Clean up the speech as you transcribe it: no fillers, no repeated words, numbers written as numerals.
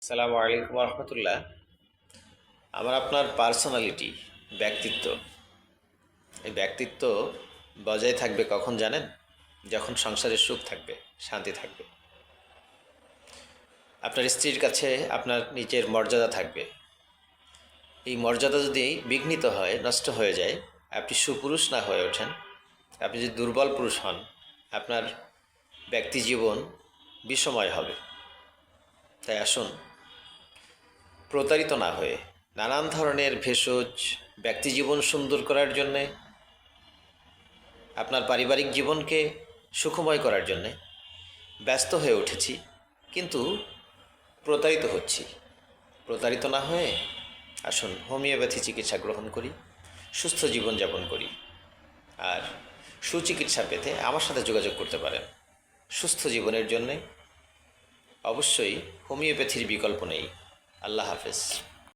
আসসালামু আলাইকুম রহমতুল্লাহ। আমার আপনার পার্সোনালিটি, ব্যক্তিত্ব, এই ব্যক্তিত্ব বজায় থাকবে কখন জানেন? যখন সংসারের সুখ থাকবে, শান্তি থাকবে। আপনার স্ত্রীর কাছে আপনার নিজের মর্যাদা থাকবে। এই মর্যাদা যদি বিঘ্নিত হয়, নষ্ট হয়ে যায়, আপনি সুপুরুষ না হয়ে ওঠেন, আপনি যদি দুর্বল পুরুষ হন, আপনার ব্যক্তি জীবন বিষময় হবে। তাই আসুন, প্রতারিত না হয়ে নানান ধরনের ভেষজ ব্যক্তিজীবন সুন্দর করার জন্যে, আপনার পারিবারিক জীবনকে সুখময় করার জন্যে ব্যস্ত হয়ে উঠেছি, কিন্তু প্রতারিত হচ্ছি। প্রতারিত না হয়ে আসুন হোমিওপ্যাথি চিকিৎসা গ্রহণ করি, সুস্থ জীবনযাপন করি। আর সুচিকিৎসা পেতে আমার সাথে যোগাযোগ করতে পারেন। সুস্থ জীবনের জন্যে অবশ্যই হোমিওপ্যাথির বিকল্প নেই। আল্লাহ হাফেজ।